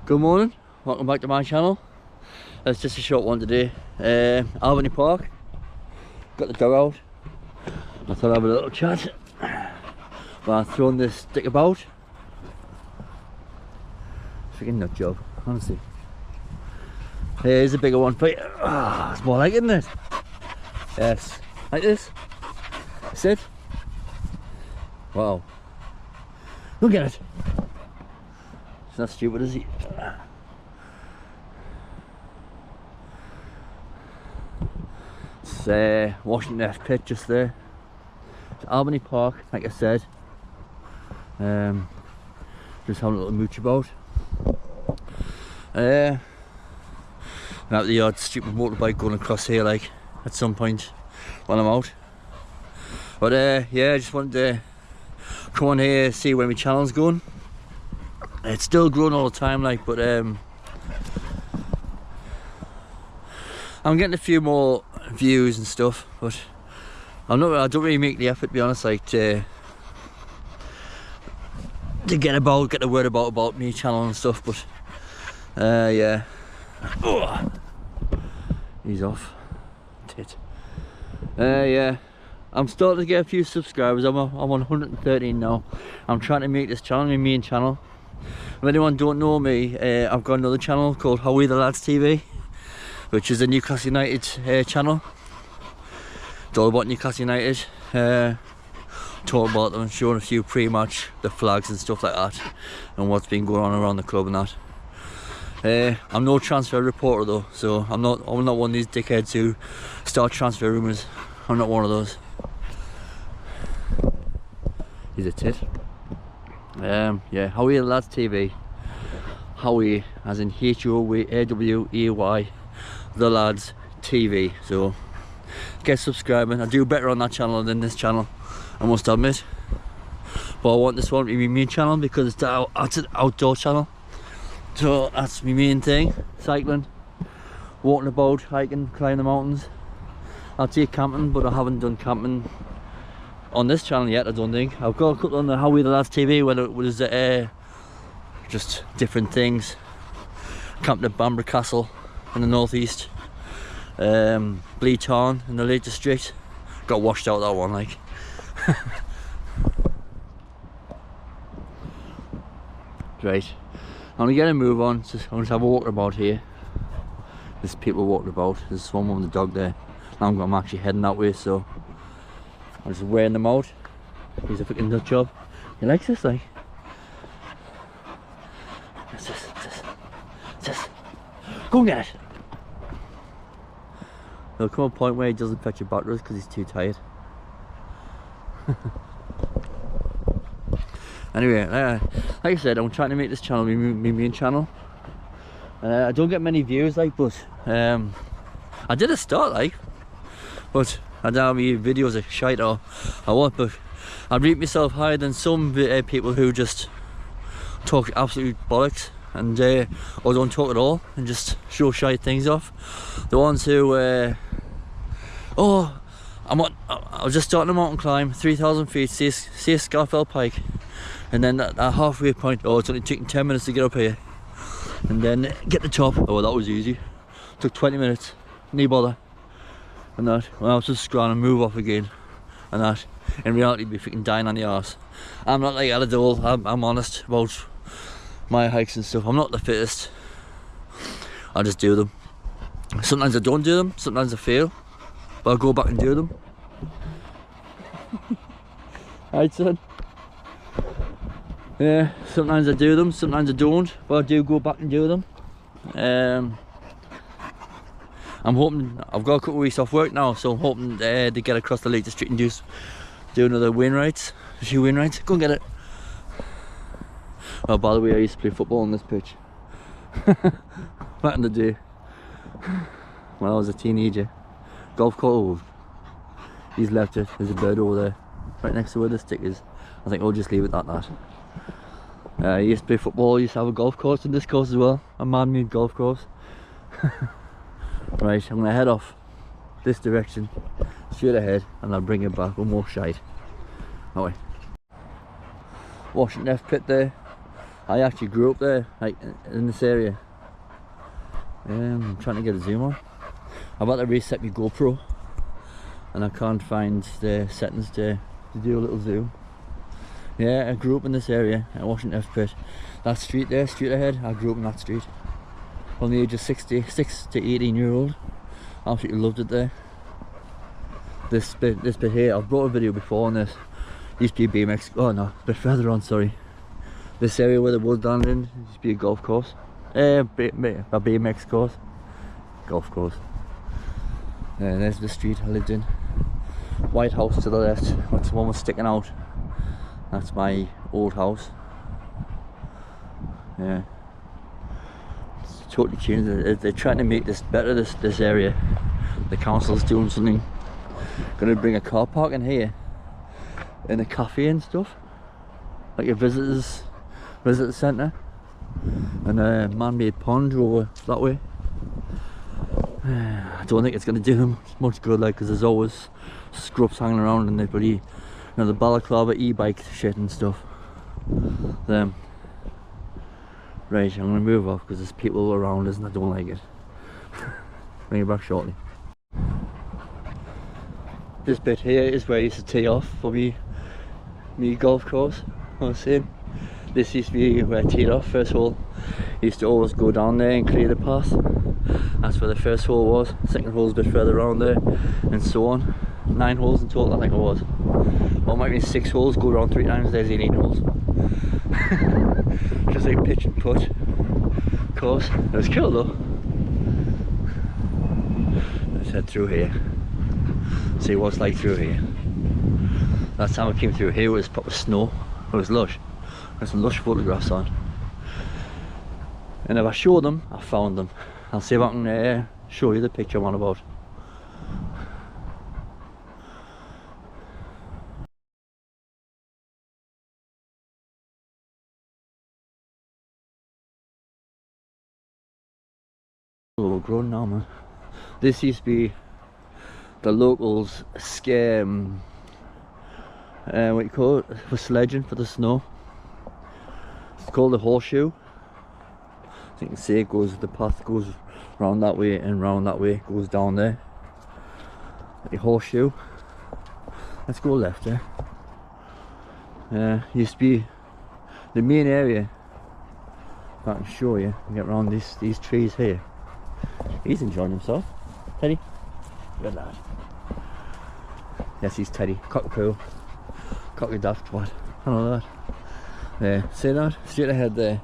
Good morning, welcome back to my channel. It's just a short one today. Albany Park, got the dog out. I thought I'd have a little chat while I've thrown this stick about. Freaking nut job, honestly. Here's a bigger one for you. It's more like it, isn't it? Yes, like this. Sit. Wow. Look at it. It's not stupid, is he? It's Washington F pit just there. It's Albany Park, like I said. Just having a little mooch about. Out the odd stupid motorbike going across here, like at some point when I'm out. But yeah, I just wanted to come on here, see where my channel's going. It's still growing all the time, like, but I'm getting a few more views and stuff. But I don't really make the effort, to be honest, like to get the word about me channel and stuff. But yeah. Oh, he's off. Tit. Yeah, I'm starting to get a few subscribers. I'm on 113 now. I'm trying to make this channel my main channel. If anyone don't know me, I've got another channel called How We The Lads TV, which is a Newcastle United channel. It's all about Newcastle United. Talk about them, showing a few pre-match, the flags and stuff like that, and what's been going on around the club and that. I'm no transfer reporter though, so I'm not one of these dickheads who start transfer rumours. I'm not one of those. He's a tit. Yeah, Howie the Lads TV. Howie, as in H-O-W-E-Y, the Lads TV. So get subscribing. I do better on that channel than this channel, I must admit. But I want this one to be my main channel because it's an outdoor channel. So that's my main thing. Cycling, walking about, hiking, climbing the mountains. I'll take camping, but I haven't done camping on this channel yet, I don't think. I've got a couple on the How We The Lads TV where it was just different things. Camped at Bamburgh Castle in the northeast. Bleed Tarn in the Lake District. Got washed out that one, like. Right. I'm gonna get a move on. I'm gonna have a walk about here. There's people walking about. There's one with the dog there. Now I'm actually heading that way, so I'm just wearing them out. He's a freaking nut job. He likes this, like. It's this. Go and get it. There'll come a point where he doesn't fetch your batteries because he's too tired. Anyway, like I said, I'm trying to make this channel my main channel. I don't get many views, like, but I did a start, like, but I don't know my videos are shite or what, but I rate myself higher than some people who just talk absolute bollocks and or don't talk at all and just show shite things off. The ones who oh, I was just starting a mountain climb, 3,000 feet, see a Scafell Pike, and then that halfway point, oh, it's only taking 10 minutes to get up here, and then get the top. Oh, that was easy. Took 20 minutes, no bother. And that, well, I was just trying to move off again, and that, in reality, be freaking dying on the arse. I'm not like Aladol, I'm honest about my hikes and stuff. I'm not the fittest. I just do them. Sometimes I don't do them, sometimes I fail, but I'll go back and do them. Right, son? Yeah, sometimes I do them, sometimes I don't, but I do go back and do them. I'm hoping, I've got a couple of weeks off work now, so I'm hoping to get across the Lake District and do another Wainwrights, a few Wainwrights. Go and get it. Oh, by the way, I used to play football on this pitch. Back in the day. When I was a teenager. Golf course. He's left it. There's a bird over there, right next to where the stick is. I think I'll just leave it at that. I used to play football, used to have a golf course in this course as well. A man-made golf course. Right, I'm going to head off this direction, straight ahead, and I'll bring it back with more shite. That way. Washington F pit there. I actually grew up there, like in this area. I'm trying to get a zoom on. I'm about to reset my GoPro and I can't find the settings to do a little zoom. Yeah, I grew up in this area at Washington F-Pit. That street there, straight ahead, I grew up in that street. From the age of 6 to 18-year-old. Absolutely loved it there. This bit here, I've brought a video before on this. Used to be a BMX, oh no, a bit further on, sorry. This area where the wood landing used to be a golf course. A BMX course. Golf course. There's the street I lived in. White house to the left, that's the one was sticking out. That's my old house. Yeah. It's totally changed. They're trying to make this better, this area. The council's doing something. Gonna bring a car park in here. And a cafe and stuff. Like a visitor centre. And a man-made pond over that way. I don't think it's going to do them much good, like, because there's always scrubs hanging around and everybody, you know, the balaclava e-bike shit and stuff. Them. Right, I'm going to move off because there's people around us and I don't like it. Bring you back shortly. This bit here is where I used to tee off for me golf course. I was saying, this used to be where I teed off, first hole. I used to always go down there and clear the path. That's where the first hole was. Second hole's a bit further around there, and so on. 9 holes in total, I think it was. Or it might be 6 holes, go around 3 times, there's 18 holes. Just like pitch and putt course. It was cool though. Let's head through here. See what it's like through here. Last time I came through here it was proper snow. It was lush. There's some lush photographs on. And if I show them, I found them. I'll see if I can show you the picture I'm on about. Overgrown now, man. This used to be the locals' scam. What you call it? For sledging for the snow. It's called the horseshoe. As you can see, it goes, the path goes round that way and round that way, goes down there. The horseshoe. Let's go left there. Used to be the main area. If I can show you, get around these trees here. He's enjoying himself. Teddy, good lad. Yes, he's Teddy. Cockapoo. Cocky daft what? I know that. Yeah, see that? Straight ahead there.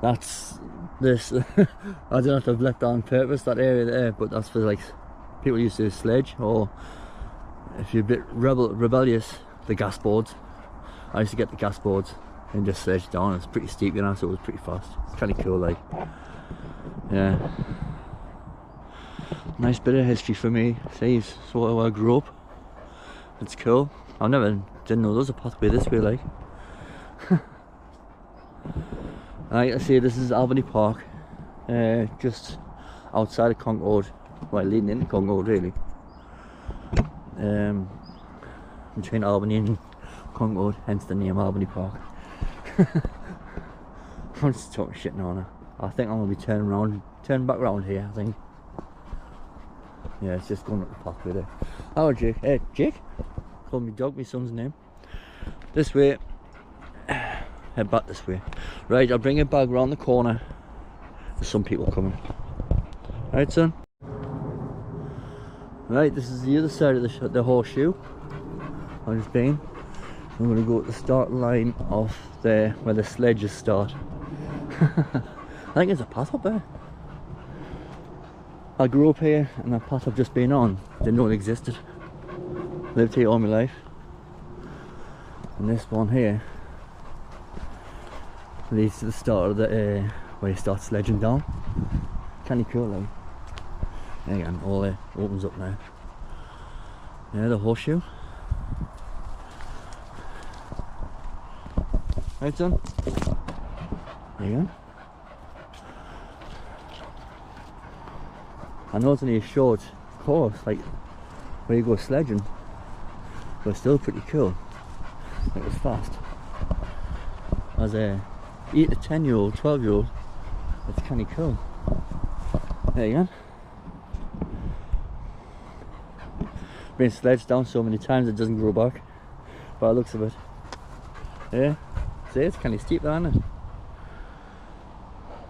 That's this. I don't know if they've left that on purpose, that area there, but that's for like people used to sledge, or if you're a bit rebellious, the gas boards. I used to get the gas boards and just sledge down. It's pretty steep, you know, so it was pretty fast. It's kind of cool, like. Yeah. Nice bit of history for me. See, it's sort of where I grew up. It's cool. I didn't know there was a pathway this way, like. Right, I see this is Albany Park, just outside of Concord, well, leading into Concord really. Between Albany and Concord, hence the name Albany Park. I'm just talking shit now. I think I'm going to be turning back around here, I think. Yeah, it's just going up the pathway there. Hello Jake. Hey, Jake? Call me dog, my son's name. This way. Head back this way. Right, I'll bring it back around the corner. There's some people coming. Right, son? Right, this is the other side of the horseshoe. I've just been. I'm going to go at the start line of there where the sledges start. I think there's a path up there. I grew up here and that path I've just been on, didn't know it existed. Lived here all my life. And this one here leads to the start of the where you start sledging down. Kinda cool, like. There you go, all it opens up now. Yeah, the horseshoe. Right, son? There you go. I know it's only a short course, like where you go sledging, but it's still pretty cool. It was fast. as a 8 to 10-year-old, 12-year-old. It's kind of cool. There you go. Been sledged down so many times it doesn't grow back, by the looks of it. Yeah, see, it's kind of steep there, isn't it?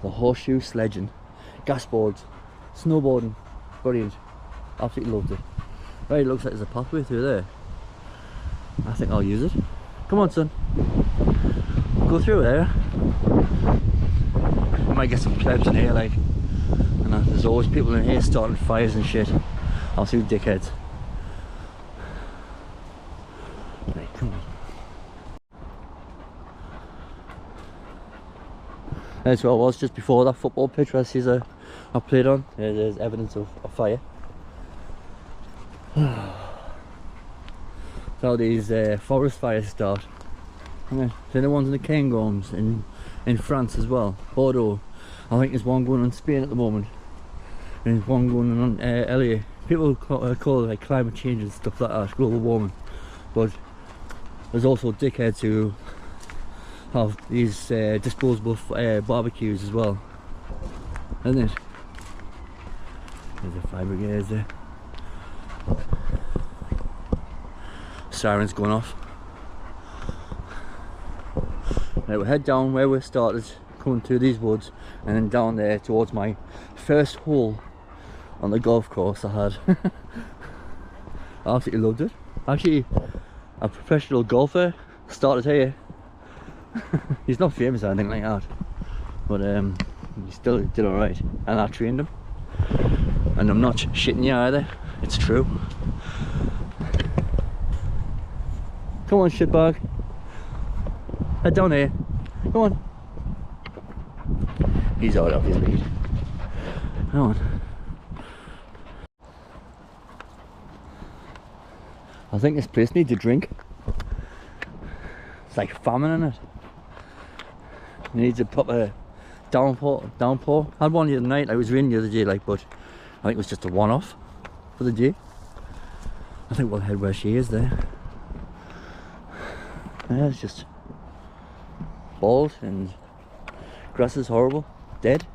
The horseshoe sledging, gas boards, snowboarding, brilliant. Absolutely loved it. Right, it looks like there's a pathway through there. I think I'll use it. Come on, son. Go through there. I might get some plebs in here, like. And there's always people in here starting fires and shit. Absolute dickheads. Right, come on. That's where I was just before that football pitch where I played on. There's evidence of a fire. So these forest fires start. Then the ones in the Cairngorms in France as well. Bordeaux. I think there's one going on in Spain at the moment. And there's one going on LA. People call it like climate change and stuff like that, global warming. But there's also dickheads who have these disposable barbecues as well. Isn't it? There's a fire brigade there. Sirens going off. Right, we'll head down where we started, coming through these woods, and then down there towards my first hole on the golf course I had. I absolutely loved it. Actually, a professional golfer started here. He's not famous or anything like that, but he still did alright, and I trained him. And I'm not shitting you either, it's true. Come on, shitbag. Head down here. Come on. He's out of his lead. Come on. I think this place needs a drink. It's like famine in it. It needs a proper downpour. I had one the other night. I was raining the other day, like, but I think it was just a one-off for the day. I think we'll head where she is there. Yeah, it's just bald and grass is horrible, dead.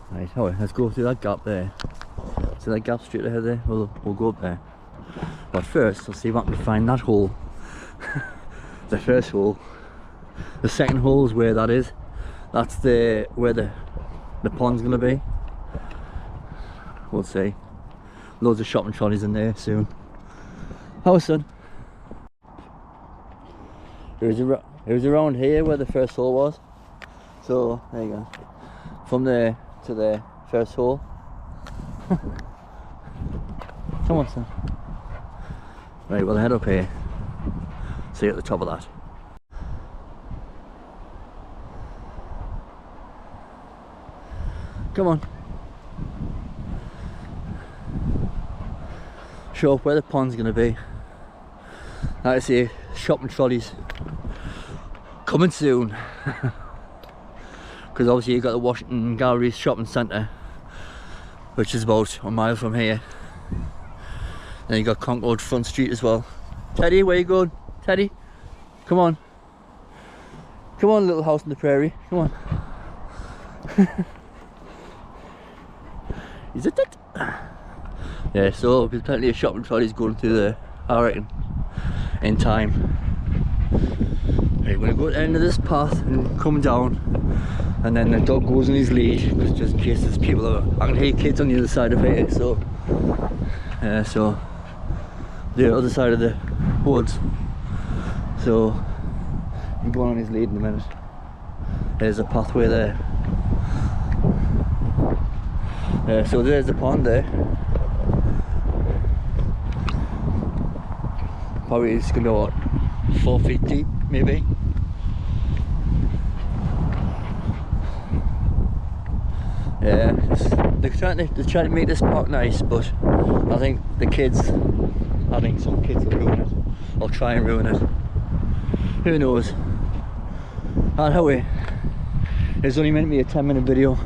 Right, alright, let's go through that gap there. See that gap straight ahead there? We'll go up there. But first, I'll see if I can find that hole. The first hole. The second hole is where that is. That's where the pond's gonna be. We'll see. Loads of shopping trolleys in there soon. How, son? It was around here where the first hole was. So there you go. From there to the first hole. Come on, son. Right, we'll head up here. See you at the top of that. Come on. Show up where the pond's gonna be. Like I say, shopping trolleys coming soon. Because obviously you've got the Washington Galleries shopping centre, which is about a mile from here. Then you got Concord Front Street as well. Teddy, where you going? Teddy, come on. Come on, little house in the prairie. Come on. Is it? Yeah, so there'll be plenty of shopping trolleys going through there, I reckon, in time. Right, we're going to go to the end of this path and come down, and then the dog goes in his lead, just in case there's people. I can hear kids on the other side of here, so so the other side of the woods. So I'm going on his lead in a minute. There's a pathway there. So there's the pond there. Probably it's gonna be what, 4 feet deep, maybe. Yeah, they're trying to make this park nice, but I think some kids will ruin it, or try and ruin it. Who knows? And anyway, it's only meant to be a 10-minute video.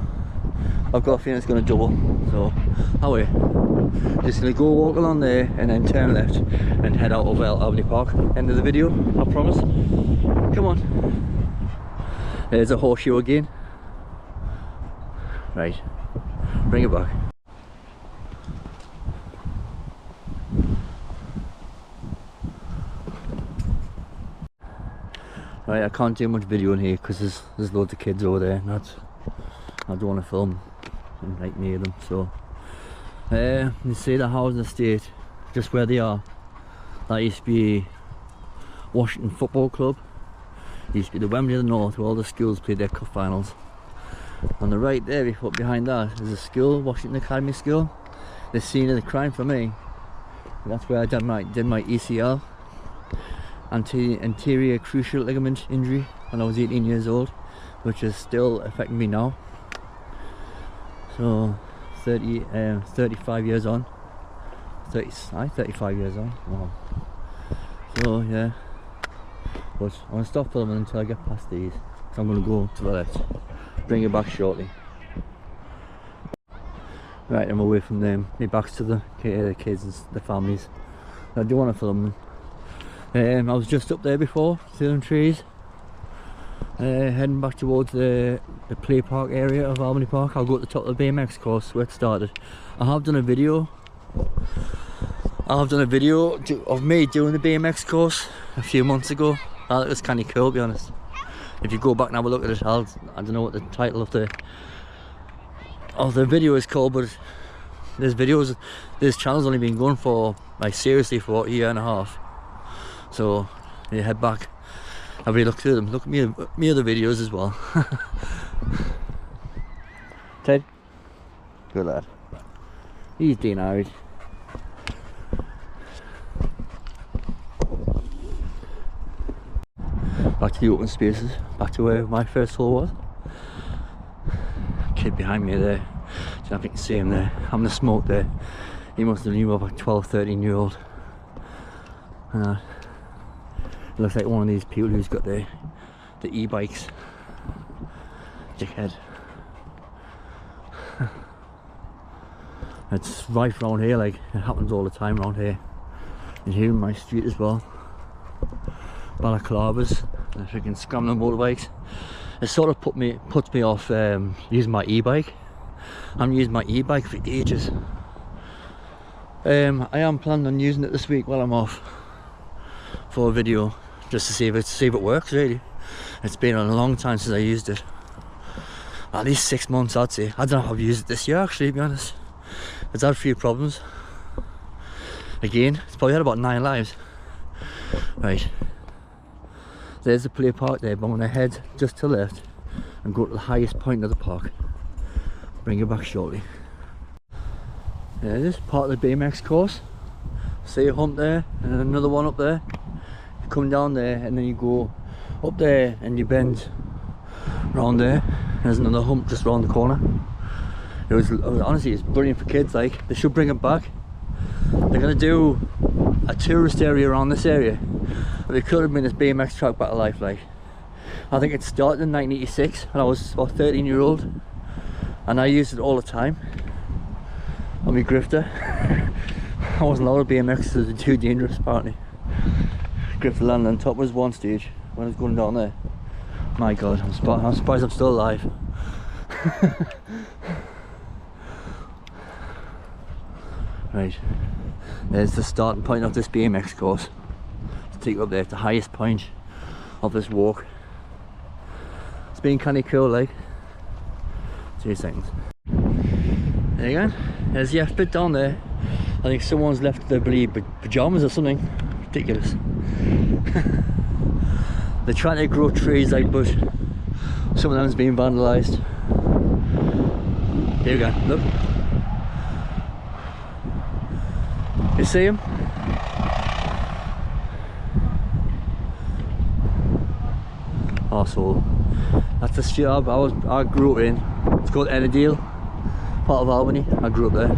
I've got a feeling it's going to double, so anyway. Just gonna go walk along there and then turn left and head out of Albany Park. End of the video, I promise. Come on. There's a horseshoe again. Right, bring it back. Right, I can't do much video in here because there's loads of kids over there and I don't want to film and right near them. So you see the housing estate just where they are, that used to be Washington Football Club. It used to be the Wembley of the North where all the schools played their cup finals. On the right there, behind that is a school, Washington Academy School. The scene of the crime for me. That's where I did my ACL, anterior cruciate ligament injury, when I was 18 years old, which is still affecting me now. So 35 years on. 35 years on. Wow. So yeah, but I want to stop filming until I get past these. So I'm going to go to the left. Bring it back shortly. Right, I'm away from them. My back's to the kids and the families. I do want to film them. I was just up there before, see them trees. Heading back towards the play park area of Albany Park. I'll go to the top of the BMX course where it started. I have done a video of me doing the BMX course a few months ago. I thought it was kind of cool, to be honest. If you go back and have a look at it, I don't know what the title of the video is called, but this channel's only been going for, like, seriously for about a year and a half. So you head back, have a look through them, look at me other videos as well. Ted, good lad. He's Dean Irish. Back to the open spaces, back to where my first hole was. Kid behind me there, I think you can see him there, having a smoke there. He must have been about 12, 13 year old. It looks like one of these people who's got the e-bikes. Dickhead. It's right around here, like, it happens all the time around here. And here in my street as well. Balaclavas, the freaking scrambling motorbikes. It sort of puts me off using my e-bike. I'm using my e-bike for ages. I am planning on using it this week while I'm off for a video, just to see if it works. Really, it's been a long time since I used it. At least 6 months, I'd say. I don't know if I've used it this year, actually, to be honest. It's had a few problems. Again, it's probably had about 9 lives. Right. There's the play park there, but I'm going to head just to the left and go to the highest point of the park. Bring it back shortly. There it is, part of the BMX course. See a hump there, and then another one up there. You come down there, and then you go up there, and you bend round there. There's another hump just round the corner. Honestly, it's brilliant for kids. Like, they should bring it back. They're going to do a tourist area around this area. It could have been this BMX track back to life. Like, I think it started in 1986 when I was about 13 year old, and I used it all the time on my grifter. I wasn't allowed to BMX because it was too dangerous, apparently. Grifter landing on top was one stage when I was going down there. My god, I'm surprised I'm still alive. Right, there's the starting point of this BMX course. To take you up there, it's the highest point of this walk. It's been kind of cool, like. 2 seconds. There you go. There's the F bit down there. I think someone's left their pajamas or something. Ridiculous. They're trying to grow trees, like, but some of them's been vandalised. Here we go. Look. You see him? Arsehole. That's the street I grew up in. It's called Ennerdale, part of Albany. I grew up there.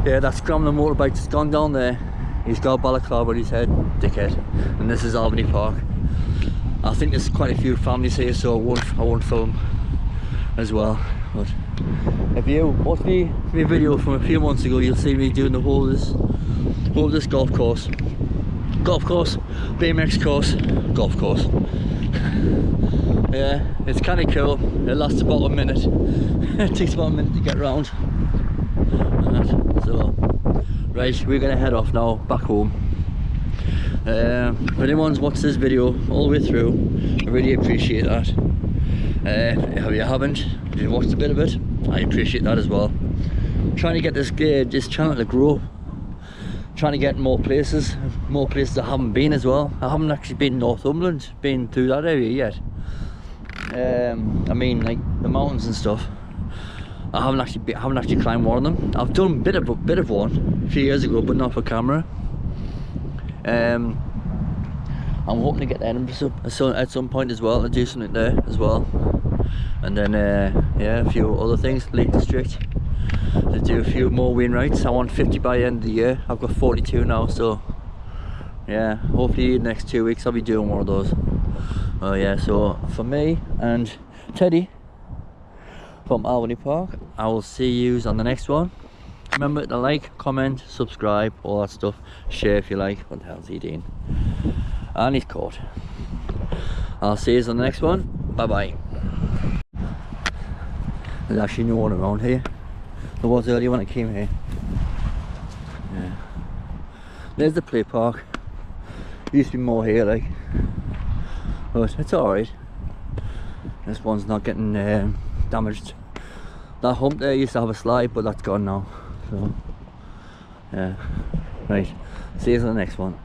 Yeah, that scrambling motorbike just gone down there. He's got a balaclava on his head, dickhead. And this is Albany Park. I think there's quite a few families here, so I won't film as well. But If you watch me video from a few months ago, you'll see me doing the whole of this golf course, BMX course, golf course. Yeah, it's kind of cool. It lasts about a minute. It takes about a minute to get round. So, right, we're gonna head off now, back home. If anyone's watched this video all the way through, I really appreciate that. If you haven't, if you've watched a bit of it, I appreciate that as well. I'm trying to get this channel to grow. Trying to get more places I haven't been as well. I haven't actually been in Northumberland, been through that area yet. I mean, like the mountains and stuff. I haven't actually climbed one of them. I've done a bit of one a few years ago, but not for camera. I'm hoping to get to Edinburgh at some point as well, to do something there as well. And then yeah, a few other things, Lake District, to do a few more Wainwrights. I want 50 by the end of the year. I've got 42 now, so yeah, hopefully in the next 2 weeks I'll be doing one of those. Oh yeah, so for me and Teddy from Albany Park, I will see you on the next one. Remember to like, comment, subscribe, all that stuff. Share if you like. What the hell's he doing? And he's caught. I'll see you on the next one. Bye bye. There's actually no one around here. There was earlier when I came here. Yeah. There's the play park. Used to be more here, like. But it's alright. This one's not getting damaged. That hump there used to have a slide, but that's gone now. So, yeah. Right. See you on the next one.